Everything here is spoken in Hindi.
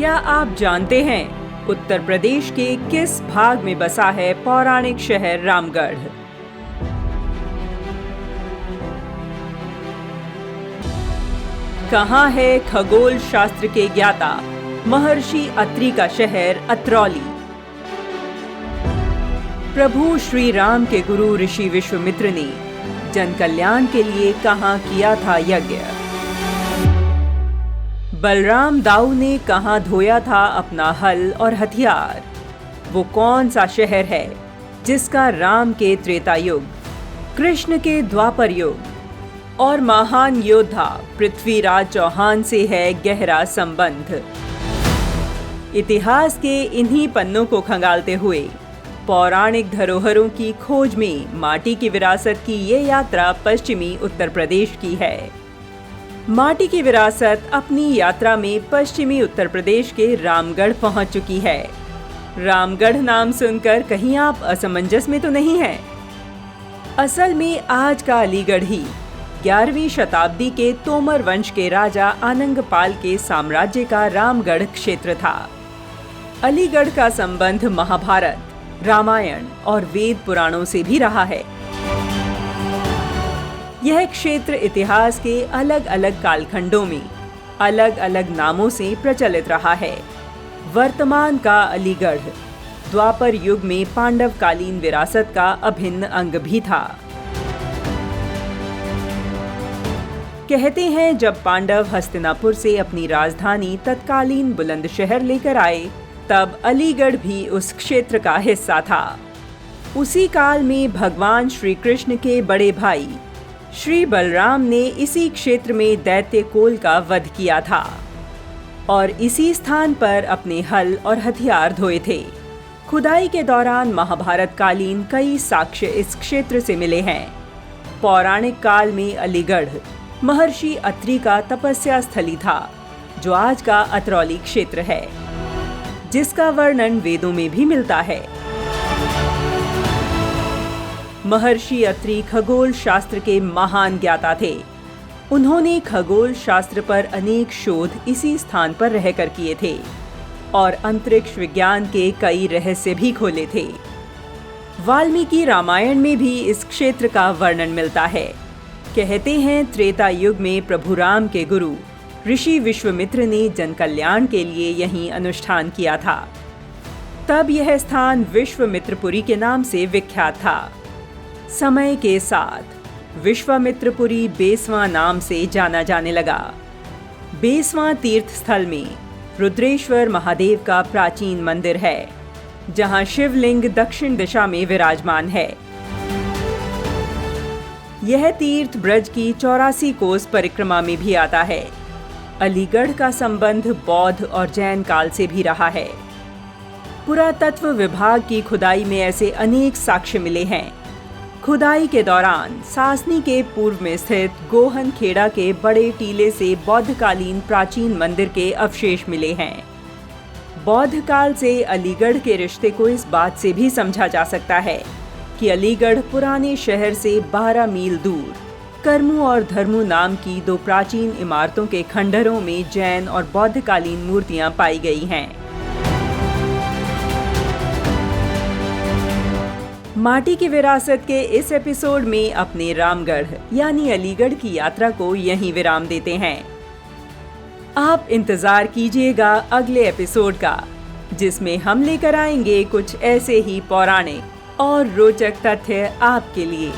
क्या आप जानते हैं उत्तर प्रदेश के किस भाग में बसा है पौराणिक शहर रामगढ़? कहाँ है खगोल शास्त्र के ज्ञाता महर्षि अत्रि का शहर अत्रौली? प्रभु श्री राम के गुरु ऋषि विश्वामित्र ने जन कल्याण के लिए कहाँ किया था यज्ञ? बलराम दाऊ ने कहाँ धोया था अपना हल और हथियार? वो कौन सा शहर है जिसका राम के त्रेता युग, कृष्ण के द्वापर युग और महान योद्धा पृथ्वीराज चौहान से है गहरा संबंध? इतिहास के इन्हीं पन्नों को खंगालते हुए पौराणिक धरोहरों की खोज में माटी की विरासत की ये यात्रा पश्चिमी उत्तर प्रदेश की है। माटी की विरासत अपनी यात्रा में पश्चिमी उत्तर प्रदेश के रामगढ़ पहुंच चुकी है। रामगढ़ नाम सुनकर कहीं आप असमंजस में तो नहीं हैं? असल में आज का अलीगढ़ ही 11वीं शताब्दी के तोमर वंश के राजा आनंगपाल के साम्राज्य का रामगढ़ क्षेत्र था। अलीगढ़ का संबंध महाभारत, रामायण और वेद पुराणों से भी रहा है। यह क्षेत्र इतिहास के अलग अलग कालखंडों में अलग अलग नामों से प्रचलित रहा है। वर्तमान का अलीगढ़ द्वापर युग में पांडवकालीन विरासत का अभिन्न अंग भी था। कहते हैं जब पांडव हस्तिनापुर से अपनी राजधानी तत्कालीन बुलंदशहर लेकर आए, तब अलीगढ़ भी उस क्षेत्र का हिस्सा था। उसी काल में भगवान श्री कृष्ण के बड़े भाई श्री बलराम ने इसी क्षेत्र में दैत्य कोल का वध किया था और इसी स्थान पर अपने हल और हथियार धोए थे। खुदाई के दौरान महाभारत कालीन कई साक्ष्य इस क्षेत्र से मिले हैं। पौराणिक काल में अलीगढ़ महर्षि अत्रि का तपस्या स्थली था, जो आज का अत्रौली क्षेत्र है, जिसका वर्णन वेदों में भी मिलता है। महर्षि अत्रि खगोल शास्त्र के महान ज्ञाता थे। उन्होंने खगोल शास्त्र पर अनेक शोध इसी स्थान पर रहकर किए थे और अंतरिक्ष विज्ञान के कई रहस्य भी खोले थे। वाल्मीकि रामायण में भी इस क्षेत्र का वर्णन मिलता है। कहते हैं त्रेता युग में प्रभु राम के गुरु ऋषि विश्वामित्र ने जन कल्याण के लिए यहीं अनुष्ठान किया था। तब यह स्थान विश्वामित्रपुरी के नाम से विख्यात था। समय के साथ विश्वामित्रपुरी बेसवा नाम से जाना जाने लगा। बेसवा तीर्थ स्थल में रुद्रेश्वर महादेव का प्राचीन मंदिर है, जहां शिवलिंग दक्षिण दिशा में विराजमान है। यह तीर्थ ब्रज की 84 कोस परिक्रमा में भी आता है। अलीगढ़ का संबंध बौद्ध और जैन काल से भी रहा है। पुरातत्व विभाग की खुदाई में ऐसे अनेक साक्ष्य मिले हैं। खुदाई के दौरान सासनी के पूर्व में स्थित गोहन खेड़ा के बड़े टीले से बौद्धकालीन प्राचीन मंदिर के अवशेष मिले हैं। बौद्ध काल से अलीगढ़ के रिश्ते को इस बात से भी समझा जा सकता है कि अलीगढ़ पुराने शहर से 12 मील दूर कर्मू और धर्मू नाम की दो प्राचीन इमारतों के खंडहरों में जैन और बौद्धकालीन मूर्तियां पाई गई हैं। माटी की विरासत के इस एपिसोड में अपने रामगढ़ यानी अलीगढ़ की यात्रा को यहीं विराम देते हैं। आप इंतजार कीजिएगा अगले एपिसोड का, जिसमें हम लेकर आएंगे कुछ ऐसे ही पौराणिक और रोचक तथ्य आपके लिए।